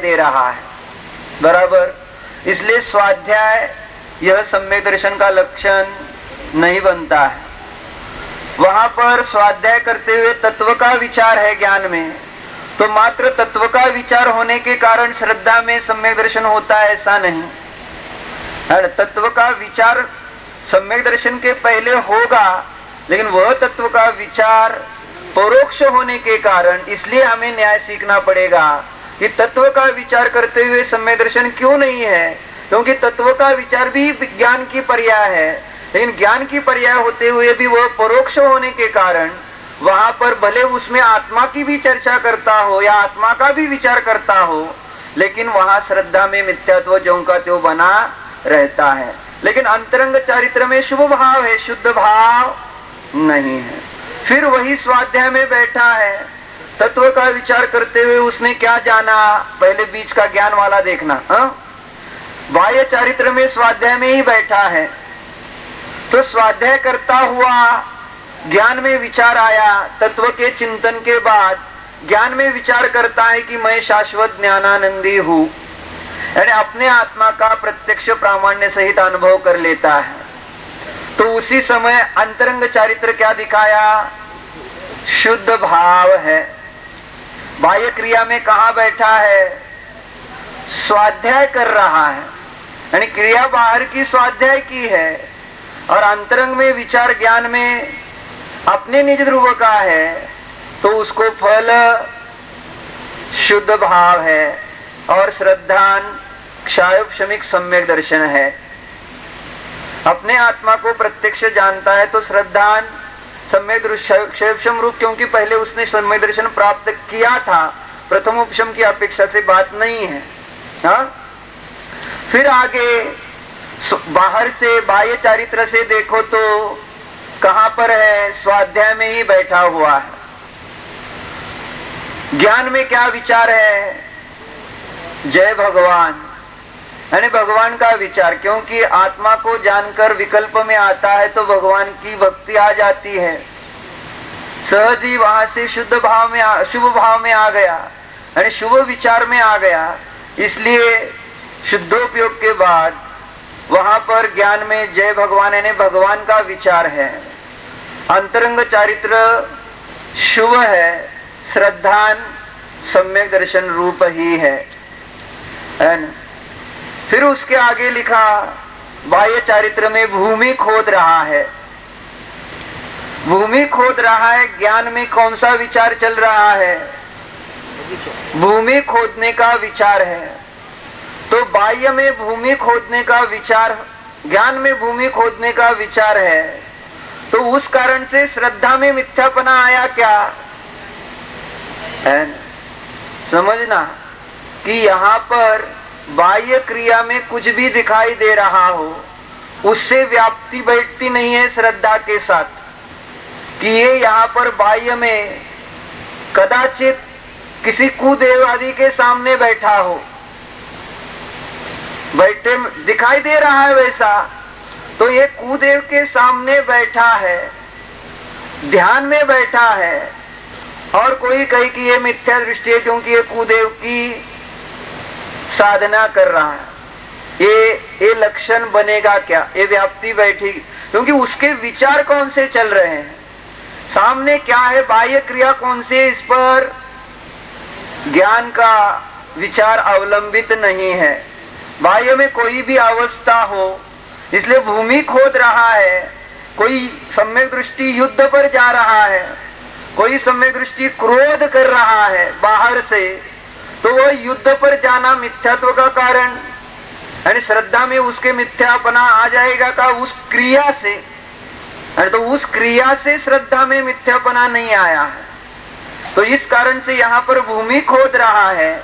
दे रहा है, बराबर। इसलिए स्वाध्याय यह सम्यक दर्शन का लक्षण नहीं बनता है। वहां पर स्वाध्याय करते हुए तत्व का विचार है ज्ञान में, तो मात्र तत्व का विचार होने के कारण श्रद्धा में सम्यक दर्शन होता है ऐसा नहीं। तत्व का विचार सम्यक दर्शन के पहले होगा, लेकिन वह तत्व का विचार परोक्ष होने के कारण इसलिए हमें न्याय सीखना पड़ेगा कि तत्व का विचार करते हुए सम्यक दर्शन क्यों नहीं है, क्योंकि तत्व का विचार भी ज्ञान की पर्याय है, लेकिन ज्ञान की पर्याय होते हुए भी वह परोक्ष होने के कारण वहां पर भले उसमें आत्मा की भी चर्चा करता हो या आत्मा का भी विचार करता हो, लेकिन वहां श्रद्धा में मिथ्यात्व ज्यों का त्यों बना रहता है। लेकिन अंतरंग चारित्र में शुभ भाव है, शुद्ध भाव नहीं है। फिर वही स्वाध्याय में बैठा है, तत्व का विचार करते हुए उसने क्या जाना, पहले बीच का ज्ञान वाला देखना। बाह्य चारित्र में स्वाध्याय में ही बैठा है, तो स्वाध्याय करता हुआ ज्ञान में विचार आया, तत्व के चिंतन के बाद ज्ञान में विचार करता है कि मैं शाश्वत ज्ञानानंदी हूँ, यानी अपने आत्मा का प्रत्यक्ष प्रामाण्य सहित अनुभव कर लेता है। तो उसी समय अंतरंग चारित्र क्या दिखाया, शुद्ध भाव है। बाह्य क्रिया में कहा बैठा है, स्वाध्याय कर रहा है, यानी क्रिया बाहर की स्वाध्याय की है, और अंतरंग में विचार ज्ञान में अपने निज ध्रुव का है, तो उसको फल शुद्ध भाव है और श्रद्धान क्षायोपशमिक सम्यक दर्शन है। अपने आत्मा को प्रत्यक्ष जानता है तो श्रद्धान सम्यक क्षयोपशम रूप, क्योंकि पहले उसने सम्यक दर्शन प्राप्त किया था, प्रथम उपशम की अपेक्षा से बात नहीं है। फिर आगे बाहर से बाह्य चारित्र से देखो तो कहां पर है, स्वाध्याय में ही बैठा हुआ है। ज्ञान में क्या विचार है, जय भगवान, यानी भगवान का विचार, क्योंकि आत्मा को जानकर विकल्प में आता है तो भगवान की भक्ति आ जाती है, सहज ही वहां से शुद्ध भाव में शुभ भाव में आ गया, यानी शुभ विचार में आ गया। इसलिए शुद्धोपयोग के बाद वहां पर ज्ञान में जय भगवान यानी भगवान का विचार है। अंतरंग चारित्र शुभ है, श्रद्धान सम्यक दर्शन रूप ही है न? फिर उसके आगे लिखा, बाह्य चारित्र में भूमि खोद रहा है। भूमि खोद रहा है, ज्ञान में कौन सा विचार चल रहा है, भूमि खोदने का विचार है। तो बाह्य में भूमि खोदने का विचार, ज्ञान में भूमि खोदने का विचार है, तो उस कारण से श्रद्धा में मिथ्यापना आया क्या है? समझना कि यहाँ पर बाह्य क्रिया में कुछ भी दिखाई दे रहा हो, उससे व्याप्ति बैठती नहीं है श्रद्धा के साथ, कि ये यहाँ पर बाह्य में कदाचित किसी कुदेव आदि के सामने बैठा हो, बैठे दिखाई दे रहा है वैसा, तो ये कुदेव के सामने बैठा है, ध्यान में बैठा है, और कोई कहे कि ये मिथ्या दृष्टि है क्योंकि ये कुदेव की साधना कर रहा है, ये लक्षण बनेगा क्या, ये व्याप्ति बैठेगी, क्योंकि उसके विचार कौन से चल रहे हैं, सामने क्या है, बाह्य क्रिया कौन से, इस पर ज्ञान का विचार अवलंबित नहीं है। बाह्य में कोई भी अवस्था हो, इसलिए भूमि खोद रहा है, कोई सम्यक दृष्टि युद्ध पर जा रहा है, कोई सम्यक दृष्टि क्रोध कर रहा है बाहर से, तो वह युद्ध पर जाना मिथ्यात्व का कारण, यानी श्रद्धा में उसके मिथ्यापना आ जाएगा का उस क्रिया से, तो उस क्रिया से श्रद्धा में मिथ्यापना नहीं आया है। तो इस कारण से यहाँ पर भूमि खोद रहा है,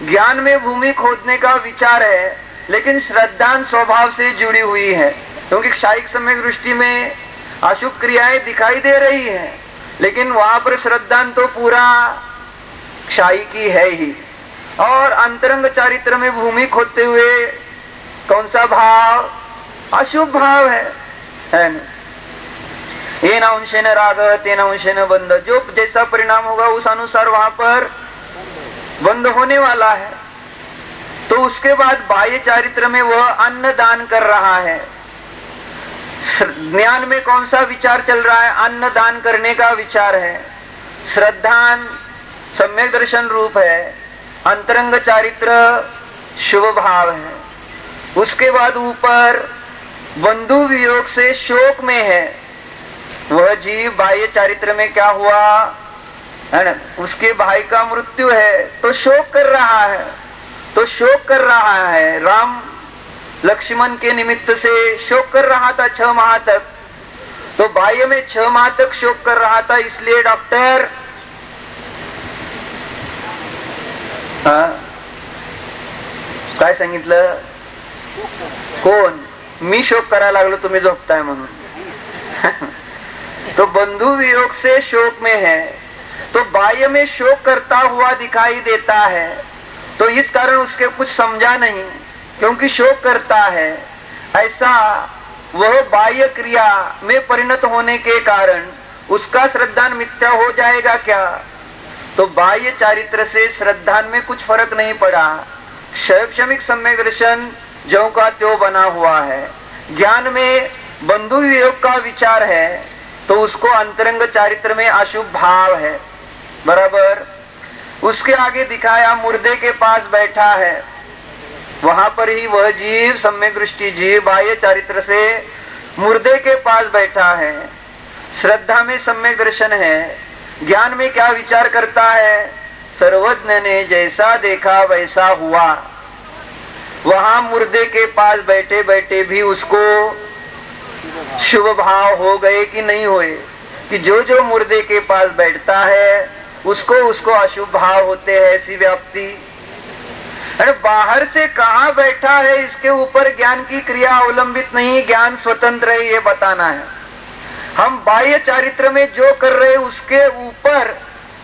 ज्ञान में भूमि खोदने का विचार है, लेकिन श्रद्धान स्वभाव से जुड़ी हुई है, क्योंकि क्षायिक सम्यक दृष्टि में अशुभ क्रियाएं दिखाई दे रही है, लेकिन वहां पर श्रद्धान तो पूरा क्षायी की है ही। और अंतरंग चारित्र में भूमि खोदते हुए कौन सा भाव, अशुभ भाव है न? ये न अंशेन राग तेन अंशेन बंध, जो जैसा परिणाम होगा उस अनुसार वहां पर बंद होने वाला है। तो उसके बाद बाह्य चारित्र में वह अन्न दान कर रहा है। ज्ञान में कौन सा विचार चल रहा है? अन्न दान करने का विचार है। श्रद्धान सम्यक दर्शन रूप है, अंतरंग चारित्र शुभ भाव है। उसके बाद ऊपर बंधु वियोग से शोक में है। वह जीव बाह्य चारित्र में क्या हुआ है ना, उसके भाई का मृत्यु है तो शोक कर रहा है, तो शोक कर रहा है। राम लक्ष्मण के निमित्त से शोक कर रहा था 6 माह तक, तो बाह्य में 6 माह तक शोक कर रहा था। इसलिए डॉक्टर काय सांगितलं? कोण? मी शोक करायला लागलो, तुम्ही झोपताय म्हणून। तो बंधु वियोग से शोक में है, तो बाह्य में शोक करता हुआ दिखाई देता है। तो इस कारण उसके कुछ समझा नहीं, क्योंकि शोक करता है। ऐसा वह बाह्य क्रिया में परिणत होने के कारण उसका श्रद्धान मिथ्या हो जाएगा क्या? तो बाह्य चारित्र से श्रद्धान में कुछ फर्क नहीं पड़ा। क्षमिक सम्यक दर्शन जो का त्यों बना हुआ है। ज्ञान में बंधु वियोग का विचार है, तो उसको अंतरंग चारित्र में अशुभ भाव है। बराबर। उसके आगे दिखाया मुर्दे के पास बैठा है, वहां पर ही वह जीव सम्यक दृष्टि जीव बाह्य चारित्र से मुर्दे के पास बैठा है। श्रद्धा में सम्यक दर्शन है। ज्ञान में क्या विचार करता है? सर्वज्ञ ने जैसा देखा वैसा हुआ। वहां मुर्दे के पास बैठे बैठे भी उसको शुभ भाव हो गए कि नहीं हुए? कि जो जो मुर्दे के पास बैठता है उसको उसको अशुभ भाव होते हैं। ऐसी व्याप्ति। अरे बाहर से कहाँ बैठा है इसके ऊपर ज्ञान की क्रिया अवलंबित नहीं, ज्ञान स्वतंत्र है, ये बताना है। हम बाह्य चारित्र में जो कर रहे उसके ऊपर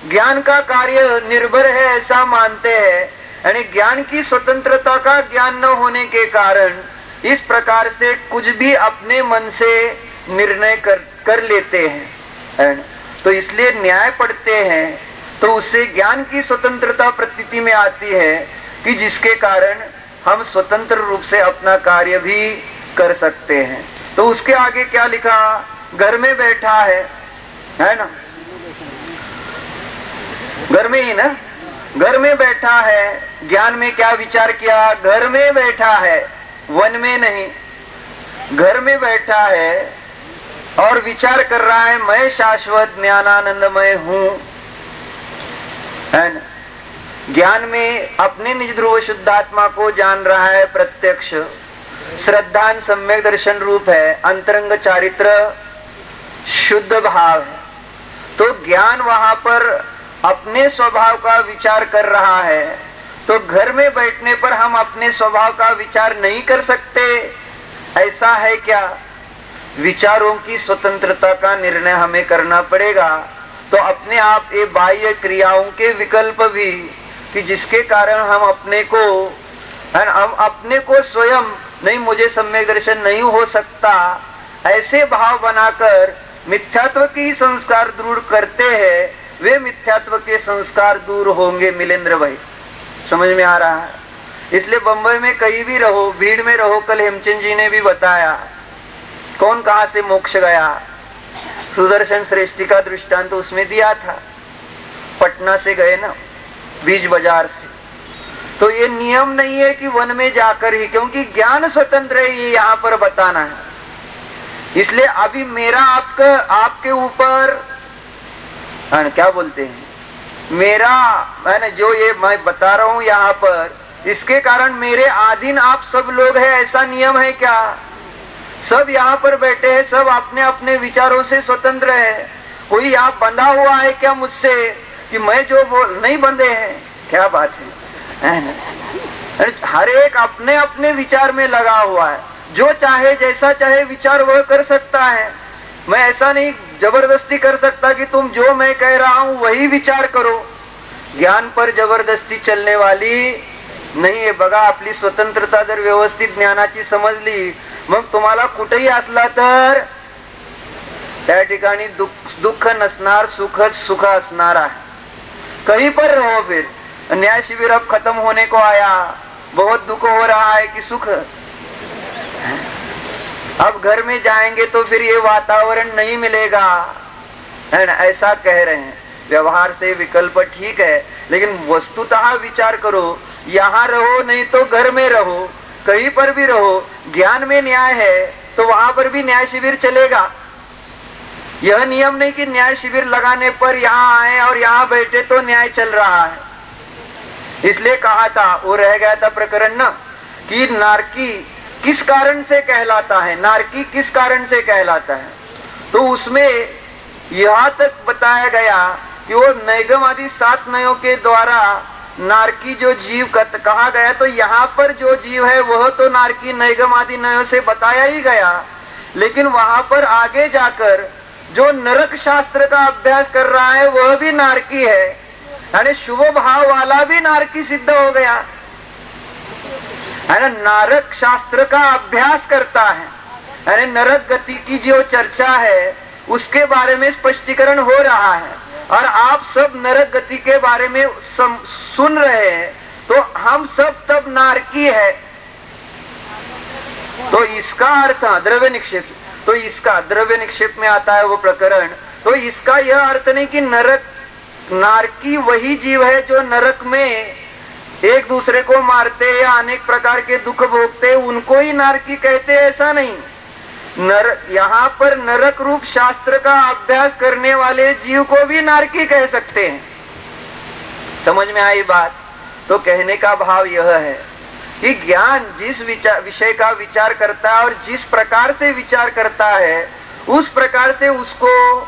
ज्ञान का कार्य निर्भर है ऐसा मानते हैं। यानी ज्ञान की स्वतंत्रता का ज्ञान न होने के कारण इस प्रकार से कुछ भी अपने मन से निर्णय कर लेते हैं। तो इसलिए न्याय पढ़ते हैं, तो उससे ज्ञान की स्वतंत्रता प्रतीति में आती है कि जिसके कारण हम स्वतंत्र रूप से अपना कार्य भी कर सकते हैं। तो उसके आगे क्या लिखा? घर में बैठा है ना, घर में ही ना, घर में बैठा है। ज्ञान में क्या विचार किया? घर में बैठा है, वन में नहीं। घर में बैठा है और विचार कर रहा है मैं शाश्वत ज्ञानानंदमय हूं, है ना। ज्ञान में अपने निज ध्रुव शुद्धात्मा को जान रहा है प्रत्यक्ष। श्रद्धान सम्यक दर्शन रूप है, अंतरंग चारित्र शुद्ध भाव है। तो ज्ञान वहां पर अपने स्वभाव का विचार कर रहा है। तो घर में बैठने पर हम अपने स्वभाव का विचार नहीं कर सकते, ऐसा है क्या? विचारों की स्वतंत्रता का निर्णय हमें करना पड़ेगा। तो अपने आप ये बाह्य क्रियाओं के विकल्प भी, कि जिसके कारण हम अपने को स्वयं नहीं, मुझे सम्यक दर्शन नहीं हो सकता, ऐसे भाव बनाकर मिथ्यात्व की संस्कार दूर करते हैं। वे मिथ्यात्व के संस्कार दूर होंगे मिलेंद्र भाई, समझ में आ रहा है? इसलिए बंबई में कहीं भी रहो, भीड़ में रहो, कल हेमचंद जी ने भी बताया कौन कहां से मोक्ष गया। सुदर्शन श्रेष्ठी का दृष्टांत तो उसमें दिया था, पटना से गए ना, बीज बाजार से। तो ये नियम नहीं है कि वन में जाकर ही, क्योंकि ज्ञान स्वतंत्र है, ये यहाँ पर बताना है। इसलिए अभी मेरा आपके ऊपर क्या बोलते हैं, मेरा है ना, जो ये मैं बता रहा हूं यहाँ पर, इसके कारण मेरे अधीन आप सब लोग हैं, ऐसा नियम है क्या? सब यहाँ पर बैठे हैं, सब अपने अपने विचारों से स्वतंत्र है। कोई यहाँ बंधा हुआ है क्या मुझसे कि मैं जो बोल नहीं बंधे हैं? क्या बात है? हर एक अपने अपने विचार में लगा हुआ है, जो चाहे जैसा चाहे विचार वह कर सकता है। मैं ऐसा नहीं जबरदस्ती कर सकता कि तुम जो मैं कह रहा हूं वही विचार करो। ज्ञान पर जबरदस्ती चलने वाली नाही आहे। बघा, आपली स्वतंत्रता जर व्यवस्थित ज्ञानाची समजली, मग तुम्हाला कुठेही असला तर त्या ठिकाणी दुःख नसणार, सुख असणार आहे। कहीं पर रहो। फिर न्याय शिविर अब खत्म होने को आया, बहुत दुख हो रहा है कि सुख। अब घर में जाएंगे तो फिर ये वातावरण नहीं मिलेगा, है ना, ऐसा कह रहे हैं। व्यवहार से विकल्प ठीक है, लेकिन वस्तुतः विचार करो, यहाँ रहो नहीं तो घर में रहो, कहीं पर भी रहो, ज्ञान में न्याय है तो वहां पर भी न्याय शिविर चलेगा। यह नियम नहीं कि न्याय शिविर लगाने पर यहाँ आए और यहाँ बैठे तो न्याय चल रहा है। इसलिए कहा था, वो रह गया था प्रकरण न, कि नारकी किस कारण से कहलाता है, नारकी किस कारण से कहलाता है। तो उसमें यहाँ तक बताया गया कि वो नैगम आदि 7 नयों के द्वारा नारकी जो जीव कहा गया, तो यहाँ पर जो जीव है वह तो नारकी नैगम आदि नयों से बताया ही गया, लेकिन वहां पर आगे जाकर जो नरक शास्त्र का अभ्यास कर रहा है वह भी नारकी है, यानी शुभ भाव वाला भी नारकी सिद्ध हो गया, है ना। नरक शास्त्र का अभ्यास करता है, यानी नरक गति की जो चर्चा है उसके बारे में स्पष्टीकरण हो रहा है, और आप सब नरक गति के बारे में सुन रहे हैं, तो हम सब तब नारकी है। तो इसका अर्थ द्रव्य निक्षेप, तो इसका द्रव्य निक्षेप में आता है वो प्रकरण। तो इसका यह अर्थ नहीं कि नरक नारकी वही जीव है जो नरक में एक दूसरे को मारते या अनेक प्रकार के दुख भोगते, उनको ही नारकी कहते, ऐसा नहीं। यहाँ पर नरक रूप शास्त्र का अभ्यास करने वाले जीव को भी नारकी कह सकते हैं। समझ में आई बात? तो कहने का भाव यह है कि ज्ञान जिस विषय का विचार करता है और जिस प्रकार से विचार करता है उस प्रकार से उसको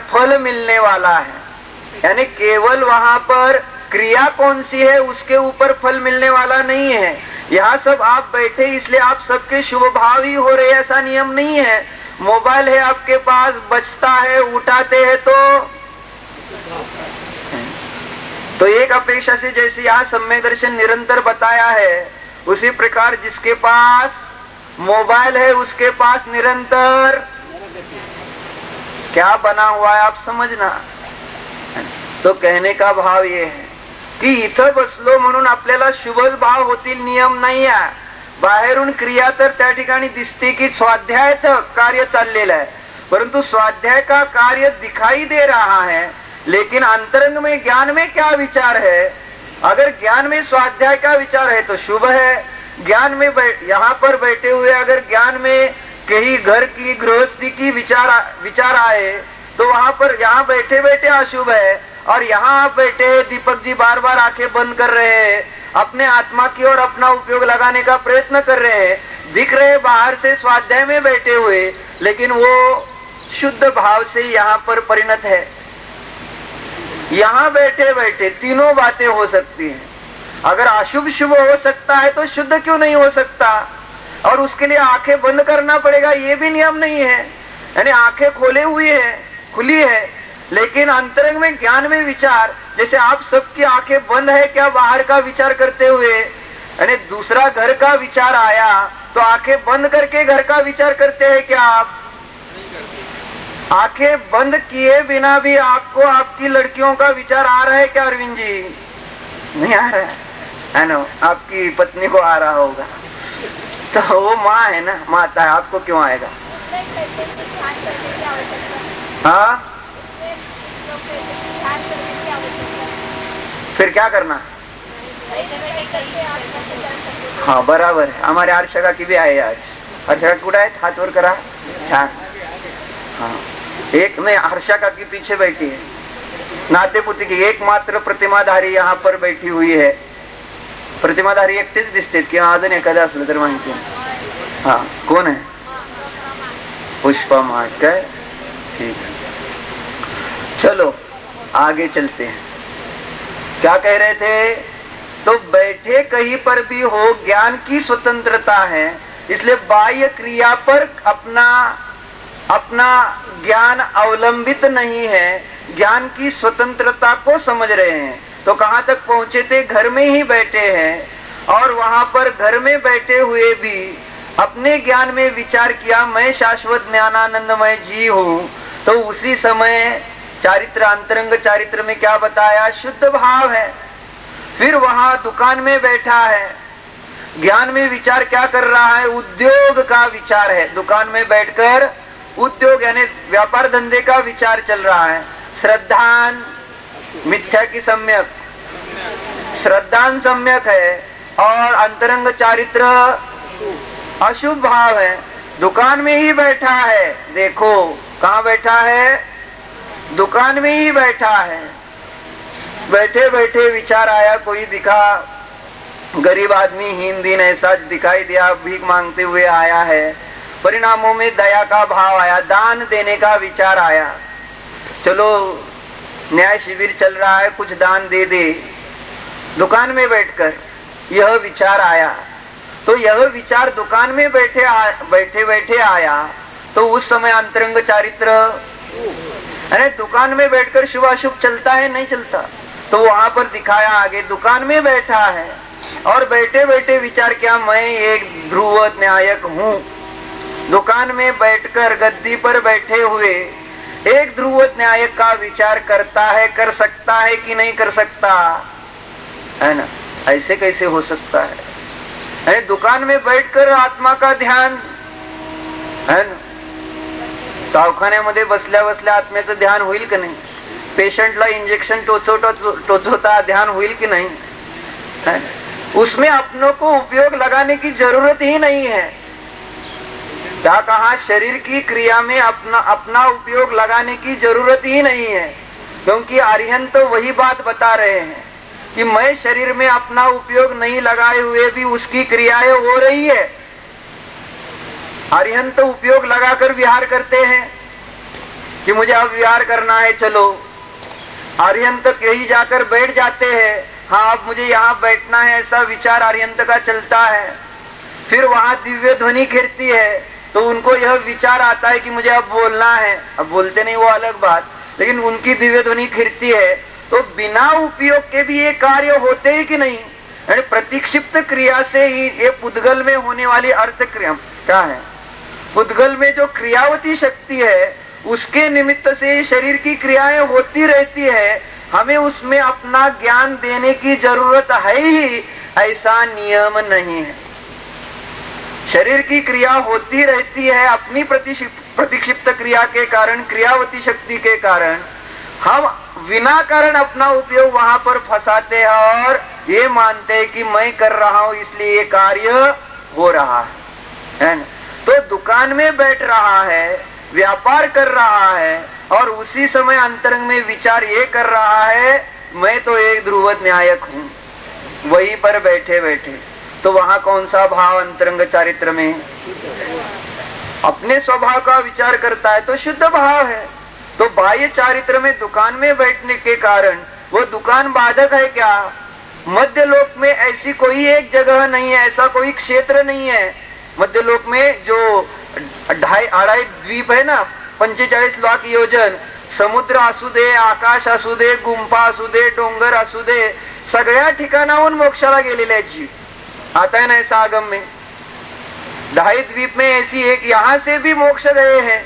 फल मिलने वाला है, यानी केवल वहां पर क्रिया कौन सी है उसके ऊपर फल मिलने वाला नहीं है। यहाँ सब आप बैठे इसलिए आप सबके शुभ भाव ही हो रहे, ऐसा नियम नहीं है। मोबाइल है आपके पास, बजता है, उठाते हैं तो एक अपेक्षा से जैसे यहाँ सम्यक दर्शन निरंतर बताया है, उसी प्रकार जिसके पास मोबाइल है उसके पास निरंतर क्या बना हुआ है आप समझना। तो कहने का भाव ये है की इथं बसलो म्हणून आपल्याला शुभच भाव होतील नियम नाही आहे। बाहेरून क्रिया तर त्या ठिकाणी दिसते की स्वाध्यायाचं कार्य चाललेलं आहे, परंतु स्वाध्याय का कार्य दिखाई दे रहा है, लेकिन अंतरंग में ज्ञान में क्या विचार है। अगर ज्ञान में स्वाध्याय का विचार है तो शुभ है, ज्ञान में यहाँ पर बैठे हुए अगर ज्ञान में कहीं घर की गृहस्थी की विचार आए तो वहां पर यहाँ बैठे बैठे अशुभ है। और यहाँ आप बैठे दीपक जी बार बार आंखें बंद कर रहे हैं, अपने आत्मा की ओर अपना उपयोग लगाने का प्रयत्न कर रहे हैं, दिख रहे बाहर से स्वाध्याय में बैठे हुए, लेकिन वो शुद्ध भाव से यहाँ पर परिणत है। यहाँ बैठे बैठे तीनों बातें हो सकती हैं। अगर अशुभ शुभ हो सकता है तो शुद्ध क्यों नहीं हो सकता? और उसके लिए आंखें बंद करना पड़ेगा ये भी नियम नहीं है, यानी आंखें खोले हुई है, खुली है, लेकिन अंतरंग में ज्ञान में विचार, जैसे आप सबकी आंखें बंद है क्या बाहर का विचार करते हुए, यानी दूसरा घर का विचार आया तो आंखें बंद करके घर का विचार करते हैं क्या आप? आंखें बंद किए बिना भी आपको आपकी लड़कियों का विचार आ रहा है क्या अरविंद जी? नहीं आ रहा है ना? आपकी पत्नी को आ रहा होगा, तो वो माँ है ना, माता है, आपको क्यों आएगा? हाँ, फिर क्या करना? हाँ बराबर है। हमारे हर्षका की भी आए आज। हर्षका कुठे आहे? हाथ वर करा, छान। हाँ, एक में हर्षका की पीछे बैठी है, नाते पुते की एकमात्र प्रतिमाधारी यहाँ पर बैठी हुई है। प्रतिमाधारी एकटेच दिसते किंवा अजून एखादा असलं तर माहिती? हाँ, कोण है? पुष्पा माट काय? ठीक है, चलो आगे चलते हैं। क्या कह रहे थे? तो बैठे कहीं पर भी हो, ज्ञान की स्वतंत्रता है, इसलिए बाह्य क्रिया पर अपना ज्ञान अवलंबित नहीं है, ज्ञान की स्वतंत्रता को समझ रहे हैं। तो कहाँ तक पहुंचे थे? घर में ही बैठे हैं, और वहां पर घर में बैठे हुए भी अपने ज्ञान में विचार किया मैं शाश्वत ज्ञानानंदमय जीव हूँ। तो उसी समय चारित्र, अंतरंग चारित्र में क्या बताया? शुद्ध भाव है। फिर वहां दुकान में बैठा है, ज्ञान में विचार क्या कर रहा है? उद्योग का विचार है। दुकान में बैठकर उद्योग यानी व्यापार धंधे का विचार चल रहा है। श्रद्धान मिथ्या की सम्यक, श्रद्धान सम्यक है और अंतरंग चारित्र अशुभ भाव है। दुकान में ही बैठा है, देखो कहाँ बैठा है? दुकान में ही बैठा है। बैठे बैठे विचार आया, कोई दिखा, गरीब आदमी हीन दिन ऐसा दिखाई दिया, भीख मांगते हुए आया है। परिणामों में दया का भाव आया, दान देने का विचार आया। चलो न्याय शिविर चल रहा है, कुछ दान दे दे। दुकान में बैठकर यह विचार आया, तो यह विचार दुकान में बैठे बैठे आया, तो उस समय अंतरंग चारित्र, अरे दुकान में बैठकर शुभ अशुभ चलता है नहीं चलता? तो वहां पर दिखाया आगे, दुकान में बैठा है और बैठे बैठे विचार क्या? मैं एक ध्रुव न्यायक हूँ। दुकान में बैठकर गद्दी पर बैठे हुए एक ध्रुव न्यायक का विचार करता है, कर सकता है कि नहीं कर सकता है ना? ऐसे कैसे हो सकता है? अरे दुकान में बैठकर आत्मा का ध्यान है ना? दवाखान्यामध्ये बसल्या बसल्या आत्म्याचं ध्यान होईल की नाही? पेशंटला इंजेक्शन टोचवता ध्यान होईल की नहीं? है? उसमें अपनों को उपयोग लगाने की जरूरत ही नहीं है। क्या कहा? शरीर की क्रिया में अपना उपयोग लगाने की जरूरत ही नहीं है, क्योंकि अरिहंत तो वही बात बता रहे हैं कि मैं शरीर में अपना उपयोग नहीं लगाए हुए भी उसकी क्रियाएं हो रही है। अरिहंत तो उपयोग लगाकर विहार करते हैं कि मुझे अब विहार करना है, चलो। अरिहंत कहीं जाकर बैठ जाते हैं, हाँ अब मुझे यहाँ बैठना है, ऐसा विचार अरिहंत का चलता है। फिर वहां दिव्य ध्वनि घिरती है, तो उनको यह विचार आता है कि मुझे अब बोलना है। अब बोलते नहीं वो अलग बात, लेकिन उनकी दिव्य ध्वनि घिरती है, तो बिना उपयोग के भी ये कार्य होते ही कि नहीं? प्रतिक्षिप्त क्रिया से ही ये पुद्गल में होने वाली अर्थ क्रिया क्या है? पुद्गल में जो क्रियावती शक्ति है उसके निमित्त से शरीर की क्रियाएं होती रहती है। हमें उसमें अपना ज्ञान देने की जरूरत है ही, ऐसा नियम नहीं है। शरीर की क्रिया होती रहती है अपनी प्रतिक्षिप्त क्रिया के कारण, क्रियावती शक्ति के कारण। हम बिना कारण अपना उपयोग वहां पर फंसाते हैं और ये मानते हैं कि मैं कर रहा हूं इसलिए ये कार्य हो रहा है ना? तो दुकान में बैठ रहा है, व्यापार कर रहा है और उसी समय अंतरंग में विचार ये कर रहा है, मैं तो एक ध्रुव न्यायक हूँ। वहीं पर बैठे बैठे तो वहां कौन सा भाव अंतरंग चारित्र में? अपने स्वभाव का विचार करता है तो शुद्ध भाव है। तो बाह्य चारित्र में दुकान में बैठने के कारण वो दुकान बाधक है क्या? मध्य लोक में ऐसी कोई एक जगह नहीं है, ऐसा कोई क्षेत्र नहीं है। मध्य लोक में जो 2.5 द्वीप है ना, 45 लाख योजन, समुद्र असू दे, आकाश असू दे, गुंफा असू दे, डोंगर असू दे, सगळ्या ठिकाणाहून मोक्षाला गेलेले जीव आता है ना ऐसा आगम में। 2.5 द्वीप में ऐसी एक यहाँ से भी मोक्ष गए हैं।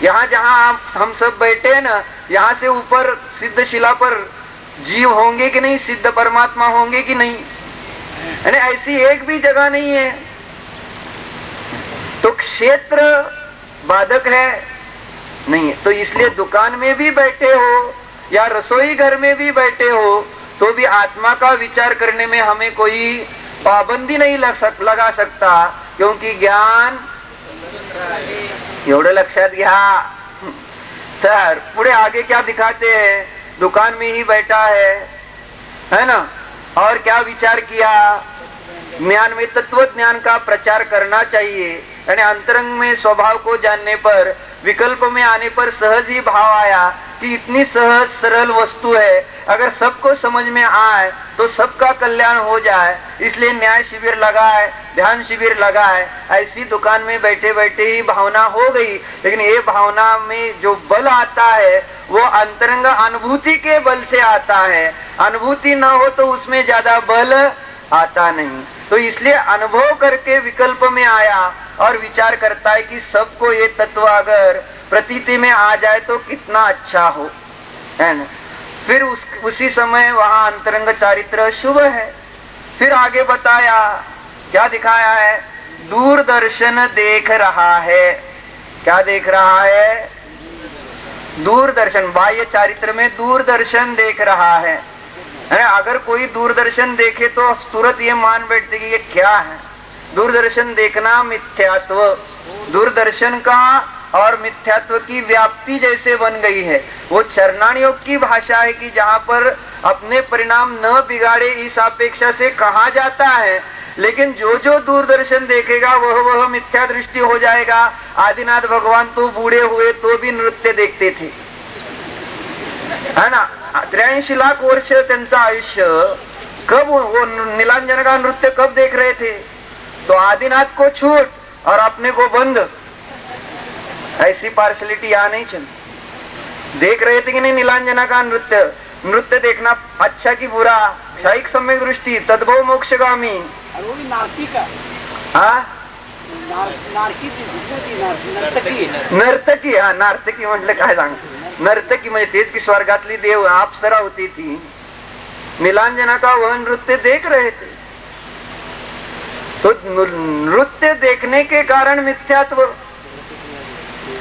यहाँ जहाँ हम सब बैठे हैं ना, यहाँ से ऊपर सिद्ध शिला पर जीव होंगे कि नहीं? सिद्ध परमात्मा होंगे कि नहीं? यानी ऐसी एक भी जगह नहीं है। तो क्षेत्र बाधक है नहीं है। तो इसलिए दुकान में भी बैठे हो या रसोई घर में भी बैठे हो तो भी आत्मा का विचार करने में हमें कोई पाबंदी नहीं लगा सकता, क्योंकि ज्ञान एवढं लक्षात घ्या। तर पुढे आगे क्या दिखाते हैं? दुकान में ही बैठा है ना? और क्या विचार किया? ज्ञान में तत्व ज्ञान का प्रचार करना चाहिए। यानी अंतरंग में स्वभाव को जानने पर, विकल्प में आने पर सहज ही भाव आया कि इतनी सहज सरल वस्तु है, अगर सबको समझ में आए तो सबका कल्याण हो जाए। इसलिए न्याय शिविर लगाए, ध्यान शिविर लगाए। ऐसी दुकान में बैठे बैठे ही भावना हो गई, लेकिन ये भावना में जो बल आता है वो अंतरंग अनुभूति के बल से आता है। अनुभूति न हो तो उसमें ज्यादा बल आता नहीं। तो इसलिए अनुभव करके विकल्प में आया और विचार करता है कि सबको ये तत्व अगर प्रतीति में आ जाए तो कितना अच्छा हो, है ना? फिर उसी समय वहां अंतरंग चारित्र शुभ है। फिर आगे बताया, क्या दिखाया है? दूरदर्शन देख रहा है। क्या देख रहा है? दूरदर्शन। बाह्य चारित्र में दूरदर्शन देख रहा है। अगर कोई दूरदर्शन देखे तो तुरंत ये मान बैठते कि ये क्या है। दूरदर्शन देखना मिथ्यात्व, दूरदर्शन का और मिथ्यात्व की व्याप्ति जैसे बन गई है। वो चरणायोग की भाषा है कि जहां पर अपने परिणाम न बिगाड़े इस अपेक्षा से कहा जाता है, लेकिन जो जो दूरदर्शन देखेगा वह मिथ्या दृष्टि हो जाएगा। आदिनाथ भगवान तो बूढ़े हुए तो भी नृत्य देखते थे, है ना। 83 लाख वर्ष त्यांचं आयुष्य, कब वो नीलांजन का नृत्य कब देख रहे थे? तो आदिनाथ को छूट और अपने को बंद, ऐसी पार्शलिटी यहाँ नहीं चली। देख रहे थे कि नहीं नीलांजना का नृत्य? नृत्य देखना अच्छा की बुरा, शाइक सम्यक दृष्टि, तद्भव मोक्षगामी। नर्तकी, हा नर्तकी म्हटलं काय सांग, नर्तकी म्हणजे तेच की स्वर्गातली देव अप्सरा होती ती। नीलांजना का वह नृत्य देख रहे थे। तो नृत्य देखने के कारण मिथ्यात्व।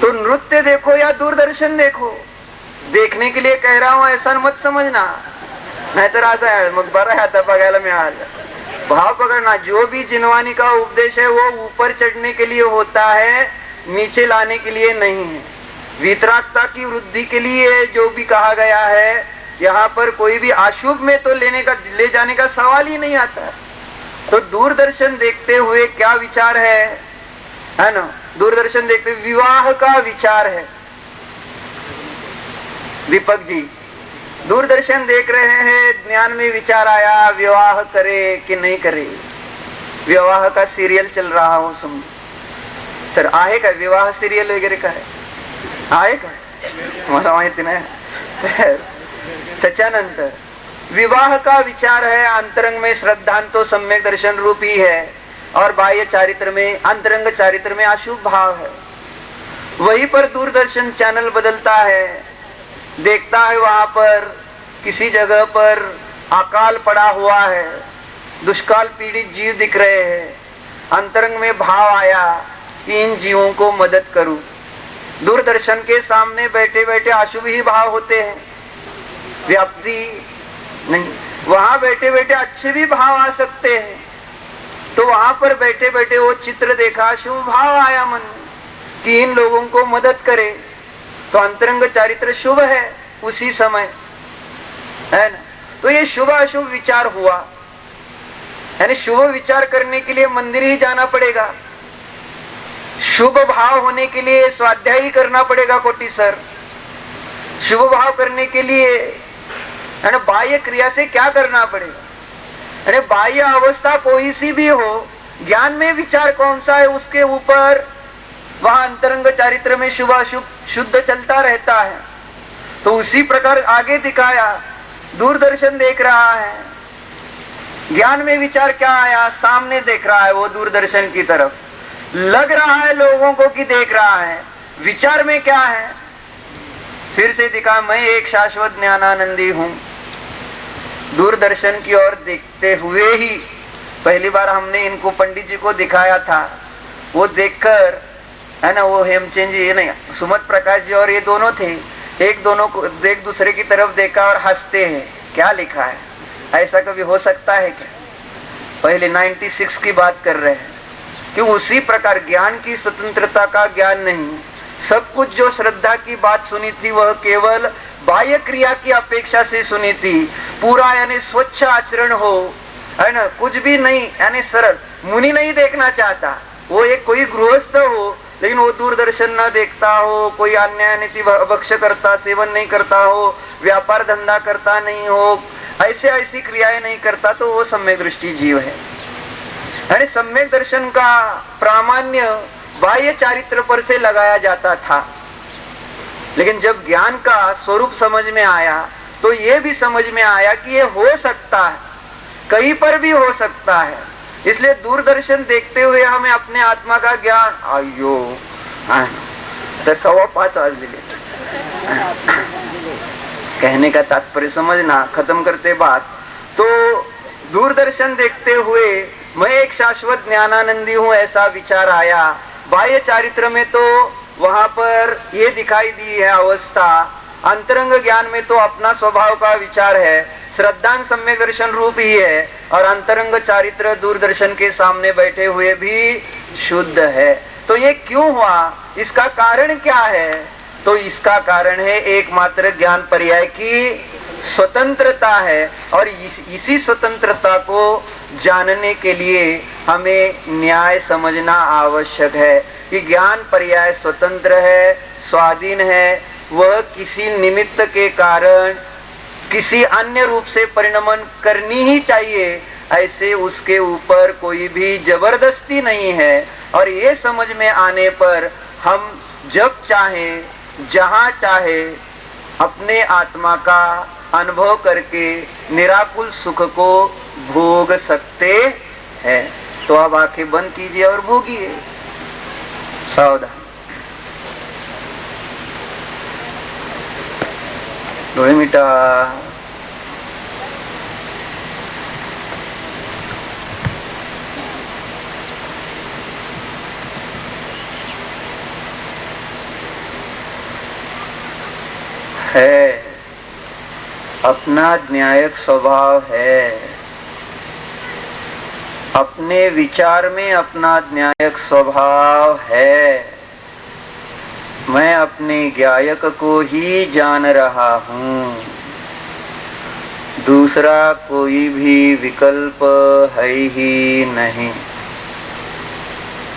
तो नृत्य देखो या दूरदर्शन देखो, देखने के लिए कह रहा हूं ऐसा मत समझना, नाहीतर असं आहे मग बरं आहे आता बघायला मिळालं। भाव पकड़ना, जो भी जिनवानी का उपदेश है वो ऊपर चढ़ने के लिए होता है, नीचे लाने के लिए नहीं है। वितरागता की वृद्धि के लिए जो भी कहा गया है, यहाँ पर कोई भी अशुभ में तो ले जाने का सवाल ही नहीं आता। तो दूरदर्शन देखते हुए क्या विचार है ना? दूरदर्शन देखते विवाह का विचार है। दीपक जी दूरदर्शन देख रहे हैं, ज्ञान में विचार आया विवाह करे कि नहीं करे। विवाह का सिरियल चल रहा हो समझ, तर आहे का विवाह सिरियल वगैरे काय आहे का? मला माहिती नाही। त्याच्यानंतर विवाह का विचार है। अंतरंग में श्रद्धांतो सम्यक दर्शन रूप ही है और बाह्य चारित्र में, अंतरंग चारित्र में अशुभ भाव है। वहीं पर दूरदर्शन चैनल बदलता है, देखता है वहां पर किसी जगह पर अकाल पड़ा हुआ है, दुष्काल पीड़ित जीव दिख रहे हैं। अंतरंग में भाव आया कि इन जीवों को मदद करूं। दूरदर्शन के सामने बैठे बैठे अशुभ ही भाव होते हैं, व्याप्ति नहीं। वहां बैठे बैठे अच्छे भी भाव आ सकते हैं। तो वहां पर बैठे बैठे वो चित्र देखा, शुभ भाव आया मन में कि इन लोगों को मदद करे, तो अंतरंग चारित्र शुभ है उसी समय, है ना। तो ये शुभ अशुभ विचार हुआ, यानी शुभ विचार करने के लिए मंदिर ही जाना पड़ेगा, शुभ भाव होने के लिए स्वाध्याय ही करना पड़ेगा कोटि सर। शुभ भाव करने के लिए है ना बाह्य क्रिया से क्या करना पड़ेगा? अरे बाह्य अवस्था कोई सी भी हो, ज्ञान में विचार कौन सा है उसके ऊपर वहां अंतरंग चारित्र में शुभ अशुभ शुद्ध चलता रहता है। तो उसी प्रकार आगे दिखाया, दूरदर्शन देख रहा है, ज्ञान में विचार क्या आया? सामने देख रहा है वो दूरदर्शन की तरफ, लग रहा है लोगों को कि देख रहा है, विचार में क्या है? फिर से दिखा, मैं एक शाश्वत ज्ञानानंदी हूं। दूरदर्शन की ओर देखते हुए ही पहली बार हमने इनको पंडित जी को दिखाया था, वो देखकर है ना, वो हेमचंद जी नहीं सुमत प्रकाश जी और ये दोनों थे, एक दूसरे की तरफ देखा और हंसते हैं। क्या लिखा है? ऐसा कभी हो सकता है क्या? पहले 96 की बात कर रहे हैं कि उसी प्रकार ज्ञान की स्वतंत्रता का ज्ञान नहीं, सब कुछ जो श्रद्धा की बात सुनी थी वह केवल बाह्य क्रिया की अपेक्षा से सुनी थी। पूरा यानी स्वच्छ आचरण हो, है ना, कुछ भी नहीं, यानी सरल। मुनि नहीं देखना चाहता, वो एक कोई गृहस्थ हो लेकिन वो दूरदर्शन न देखता हो, कोई अन्याय नीति भक्ष करता, सेवन नहीं करता हो, व्यापार धंधा करता नहीं हो, ऐसी क्रियाएं नहीं करता, तो वो सम्यक दृष्टि जीव है। यानी सम्यक दर्शन का प्रामाण्य बाह्य चारित्र पर से लगाया जाता था, लेकिन जब ज्ञान का स्वरूप समझ में आया तो ये भी समझ में आया कि ये हो सकता है, कहीं पर भी हो सकता है। इसलिए दूरदर्शन देखते हुए हमें अपने आत्मा का ज्ञान, अयो 5:15 वाजलेले, कहने का तात्पर्य समझना, खत्म करते बात। तो दूरदर्शन देखते हुए मैं एक शाश्वत ज्ञानानंदी हूँ ऐसा विचार आया। बाह्य चारित्र में तो वहां पर ये दिखाई दी है अवस्था, अंतरंग ज्ञान में तो अपना स्वभाव का विचार है, श्रद्धांग सम्यक दर्शन रूप ही है, और अंतरंग चारित्र दूरदर्शन के सामने बैठे हुए भी शुद्ध है। तो ये क्यों हुआ, इसका कारण क्या है? तो इसका कारण है एकमात्र ज्ञान पर्याय की स्वतंत्रता है, और इसी स्वतंत्रता को जानने के लिए हमें न्याय समझना आवश्यक है कि ज्ञान पर्याय स्वतंत्र है, स्वाधीन है, वह किसी निमित्त के कारण किसी अन्य रूप से परिणमन करनी ही चाहिए, ऐसे उसके ऊपर कोई भी जबरदस्ती नहीं है। और ये समझ में आने पर हम जब चाहे जहां चाहे अपने आत्मा का अनुभव करके निराकुल सुख को भोग सकते हैं। तो अब आंखें बंद कीजिए और भोगिए। सावधान, डोळे मिटा। है अपना न्यायक स्वभाव है, अपने विचार में अपना न्यायक स्वभाव है। मैं अपने ज्ञायक को ही जान रहा हूँ, दूसरा कोई भी विकल्प है ही नहीं।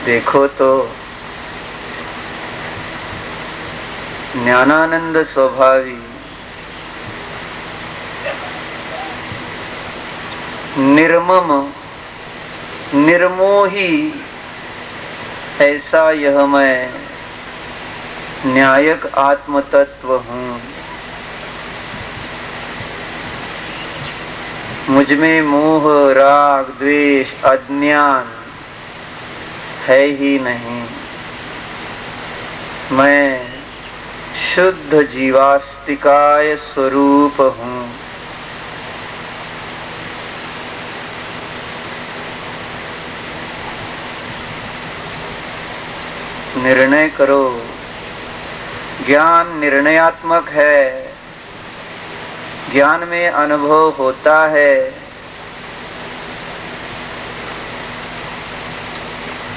देखो तो ज्ञानानंद स्वभावी निर्मम निर्मोही ऐसा यह मैं न्यायक आत्म तत्व हूँ। मुझ में मोह राग द्वेष अज्ञान है ही नहीं। मैं शुद्ध जीवास्तिकाय स्वरूप हूँ। निर्णय करो, ज्ञान निर्णयात्मक है, ज्ञान में अनुभव होता है।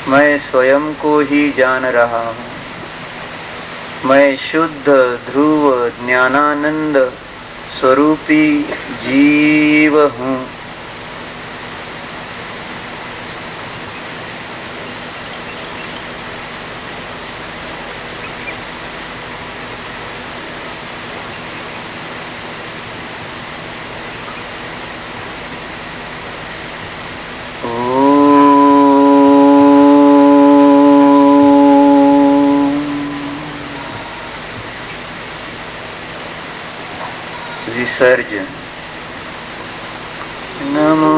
मैं स्वयं को ही जान रहा हूँ। मैं शुद्ध ध्रुव ज्ञानानंद स्वरूपी जीव हूँ। विसर्जन। नमो